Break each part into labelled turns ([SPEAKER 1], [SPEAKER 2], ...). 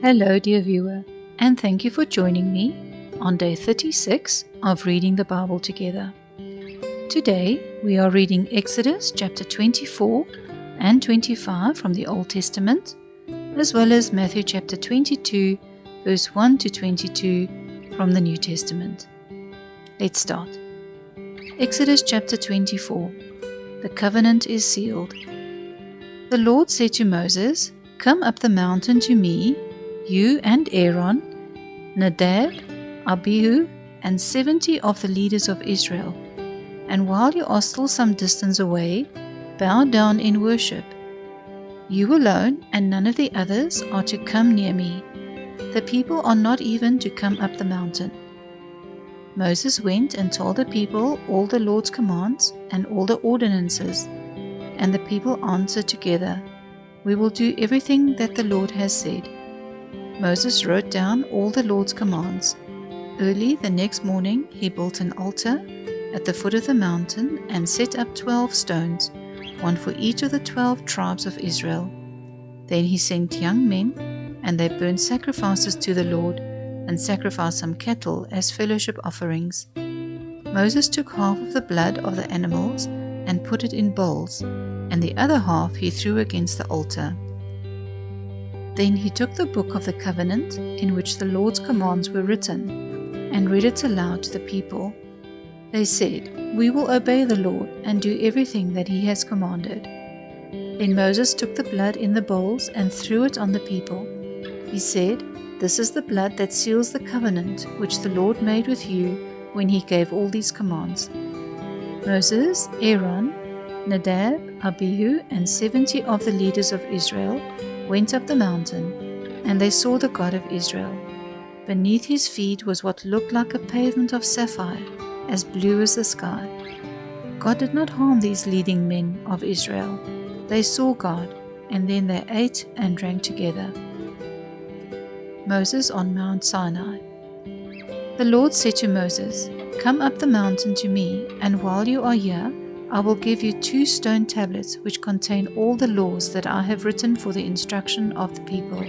[SPEAKER 1] Hello, dear viewer, and thank you for joining me on day 36 of reading the Bible together. Today, we are reading Exodus chapter 24 and 25 from the Old Testament, as well as Matthew chapter 22, verse 1 to 22 from the New Testament. Let's start. Exodus chapter 24. The covenant is sealed. The Lord said to Moses, "Come up the mountain to me, you and Aaron, Nadab, Abihu, and 70 of the leaders of Israel. And while you are still some distance away, bow down in worship. You alone and none of the others are to come near me. The people are not even to come up the mountain." Moses went and told the people all the Lord's commands and all the ordinances. And the people answered together, "We will do everything that the Lord has said." Moses wrote down all the Lord's commands. Early the next morning he built an altar at the foot of the mountain and set up 12 stones, one for each of the 12 tribes of Israel. Then he sent young men, and they burned sacrifices to the Lord and sacrificed some cattle as fellowship offerings. Moses took half of the blood of the animals and put it in bowls, and the other half he threw against the altar. Then he took the book of the covenant, in which the Lord's commands were written, and read it aloud to the people. They said, "We will obey the Lord and do everything that he has commanded." Then Moses took the blood in the bowls and threw it on the people. He said, "This is the blood that seals the covenant which the Lord made with you when he gave all these commands." Moses, Aaron, Nadab, Abihu, and 70 of the leaders of Israel went up the mountain, and they saw the God of Israel. Beneath his feet was what looked like a pavement of sapphire, as blue as the sky. God did not harm these leading men of Israel. They saw God, and then they ate and drank together. Moses on Mount Sinai. The Lord said to Moses, "Come up the mountain to me, and while you are here, I will give you 2 stone tablets which contain all the laws that I have written for the instruction of the people."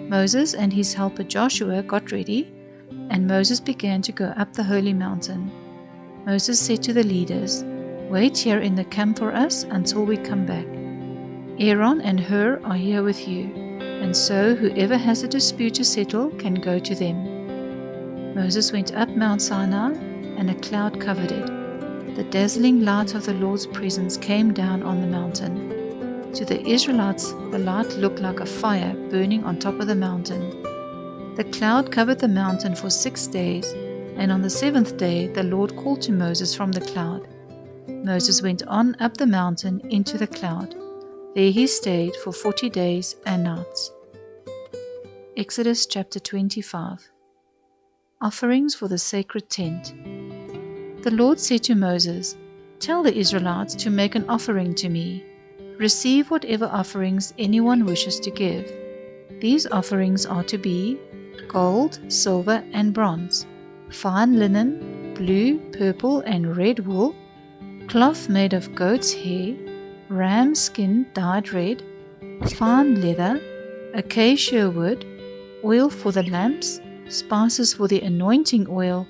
[SPEAKER 1] Moses and his helper Joshua got ready, and Moses began to go up the holy mountain. Moses said to the leaders, "Wait here in the camp for us until we come back. Aaron and Hur are here with you, and so whoever has a dispute to settle can go to them." Moses went up Mount Sinai, and a cloud covered it. The dazzling light of the Lord's presence came down on the mountain. To the Israelites, the light looked like a fire burning on top of the mountain. The cloud covered the mountain for 6 days, and on the 7th day the Lord called to Moses from the cloud. Moses went on up the mountain into the cloud. There he stayed for 40 days and nights. Exodus chapter 25. Offerings for the sacred tent. The Lord said to Moses, "Tell the Israelites to make an offering to me. Receive whatever offerings anyone wishes to give. These offerings are to be gold, silver, and bronze, fine linen, blue, purple, and red wool, cloth made of goat's hair, ram skin dyed red, fine leather, acacia wood, oil for the lamps, spices for the anointing oil,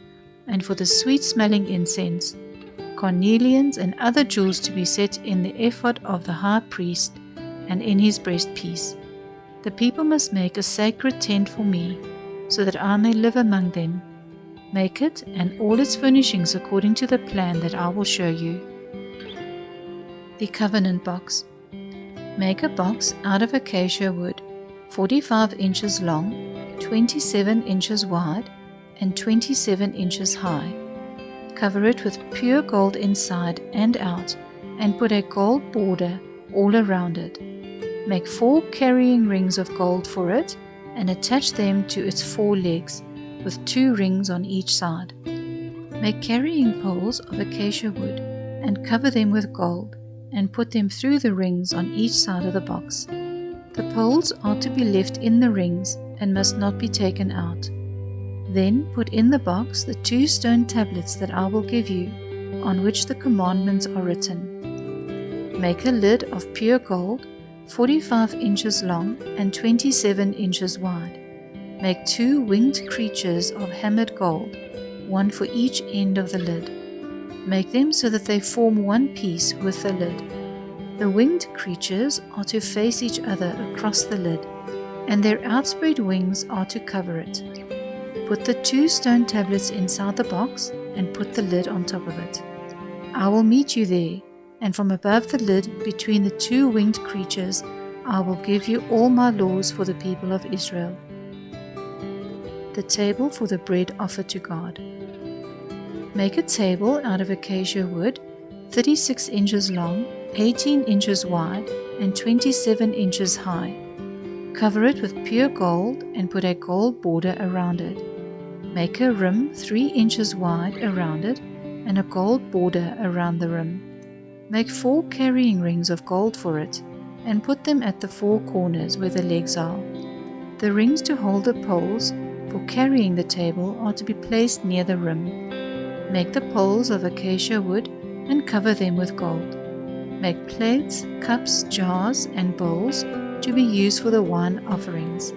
[SPEAKER 1] and for the sweet-smelling incense, carnelians and other jewels to be set in the ephod of the high priest and in his breastpiece. The people must make a sacred tent for me, so that I may live among them. Make it and all its furnishings according to the plan that I will show you." The covenant box. Make a box out of acacia wood, 45 inches long, 27 inches wide, and 27 inches high. Cover it with pure gold inside and out, and put a gold border all around it. Make 4 carrying rings of gold for it, and attach them to its 4 legs, with 2 rings on each side. Make carrying poles of acacia wood, and cover them with gold, and put them through the rings on each side of the box. The poles are to be left in the rings, and must not be taken out. Then put in the box the 2 stone tablets that I will give you, on which the commandments are written. Make a lid of pure gold, 45 inches long and 27 inches wide. Make 2 winged creatures of hammered gold, one for each end of the lid. Make them so that they form one piece with the lid. The winged creatures are to face each other across the lid, and their outspread wings are to cover it. Put the 2 stone tablets inside the box and put the lid on top of it. I will meet you there, and from above the lid between the 2 winged creatures I will give you all my laws for the people of Israel. The table for the bread offered to God. Make a table out of acacia wood, 36 inches long, 18 inches wide, and 27 inches high. Cover it with pure gold and put a gold border around it. Make a rim 3 inches wide around it and a gold border around the rim. Make 4 carrying rings of gold for it and put them at the 4 corners where the legs are. The rings to hold the poles for carrying the table are to be placed near the rim. Make the poles of acacia wood and cover them with gold. Make plates, cups, jars, and bowls to be used for the wine offerings.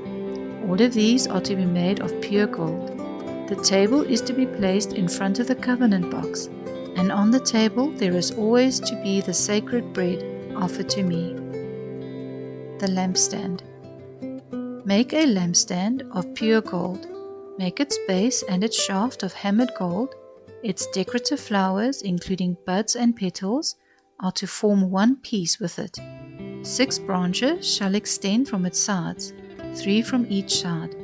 [SPEAKER 1] All of these are to be made of pure gold. The table is to be placed in front of the covenant box, and on the table there is always to be the sacred bread offered to me. The lampstand. Make a lampstand of pure gold. Make its base and its shaft of hammered gold. Its decorative flowers, including buds and petals, are to form one piece with it. 6 branches shall extend from its sides, 3 from each side.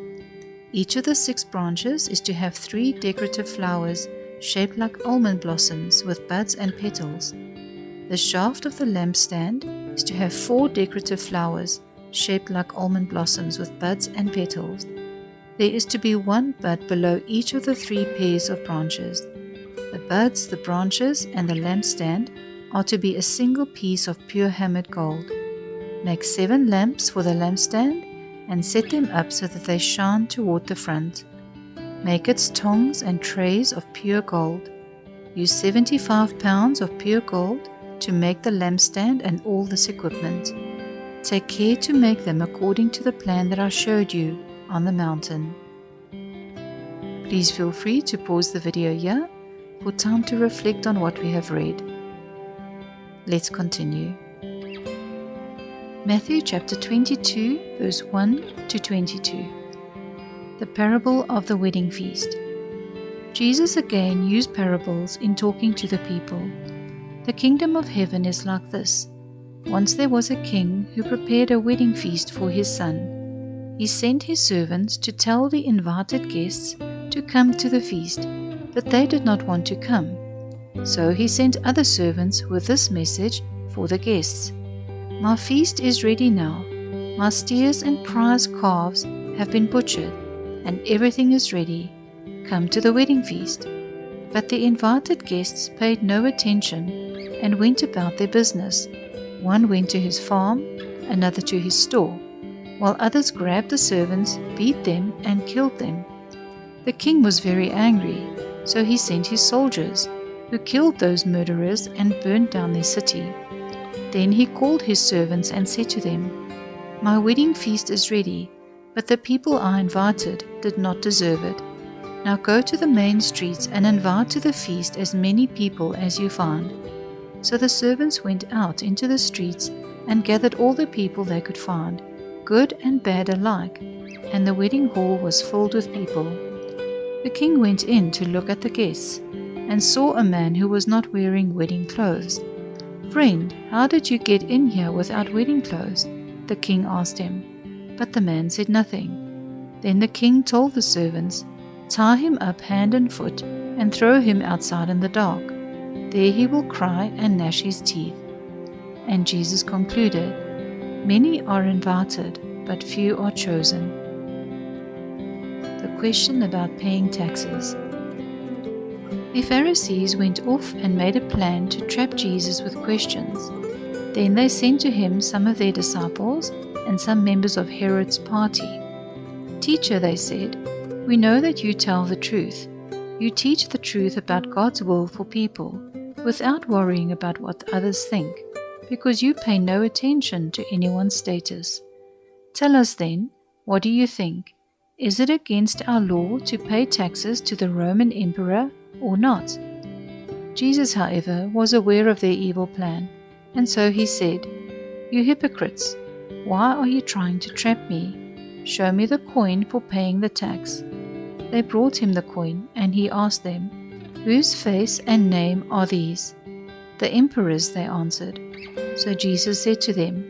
[SPEAKER 1] Each of the 6 branches is to have 3 decorative flowers shaped like almond blossoms with buds and petals. The shaft of the lampstand is to have 4 decorative flowers shaped like almond blossoms with buds and petals. There is to be 1 bud below each of the 3 pairs of branches. The buds, the branches, and the lampstand are to be a single piece of pure hammered gold. Make 7 lamps for the lampstand and set them up so that they shine toward the front. Make its tongs and trays of pure gold. Use 75 pounds of pure gold to make the lampstand and all this equipment. Take care to make them according to the plan that I showed you on the mountain. Please feel free to pause the video here for time to reflect on what we have read. Let's continue. Matthew chapter 22, verse 1 to 22. The parable of the wedding feast. Jesus again used parables in talking to the people. The kingdom of heaven is like this. Once there was a king who prepared a wedding feast for his son. He sent his servants to tell the invited guests to come to the feast, but they did not want to come. So he sent other servants with this message for the guests. My feast is ready now. My steers and prize calves have been butchered, and everything is ready. Come to the wedding feast. But the invited guests paid no attention and went about their business. One went to his farm, another to his store, while others grabbed the servants, beat them, and killed them. The king was very angry, so he sent his soldiers, who killed those murderers and burned down their city. Then he called his servants and said to them, My wedding feast is ready, but the people I invited did not deserve it. Now go to the main streets and invite to the feast as many people as you find. So the servants went out into the streets and gathered all the people they could find, good and bad alike, and the wedding hall was filled with people. The king went in to look at the guests, and saw a man who was not wearing wedding clothes. Friend, how did you get in here without wedding clothes? The king asked him. But the man said nothing. Then the king told the servants, Tie him up hand and foot, and throw him outside in the dark. There he will cry and gnash his teeth. And Jesus concluded, Many are invited, but few are chosen. The question about paying taxes. The Pharisees went off and made a plan to trap Jesus with questions. Then they sent to him some of their disciples and some members of Herod's party. Teacher, they said, we know that you tell the truth. You teach the truth about God's will for people, without worrying about what others think. because you pay no attention to anyone's status. Tell us then, what do you think? Is it against our law to pay taxes to the Roman emperor or not?" Jesus, however, was aware of their evil plan, and so he said, "You hypocrites, why are you trying to trap me? Show me the coin for paying the tax." They brought him the coin, and he asked them, "Whose face and name are these?" "The emperor's," they answered. So Jesus said to them,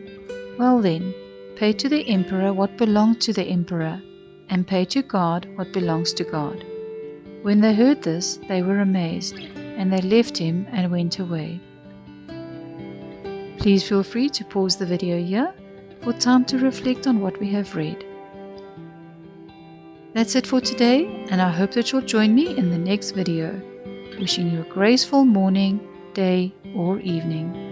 [SPEAKER 1] "Well then, pay to the emperor what belongs to the emperor, and pay to God what belongs to God." When they heard this, they were amazed, and they left him and went away. Please feel free to pause the video here for time to reflect on what we have read. That's it for today, and I hope that you'll join me in the next video. Wishing you a graceful morning, day, or evening.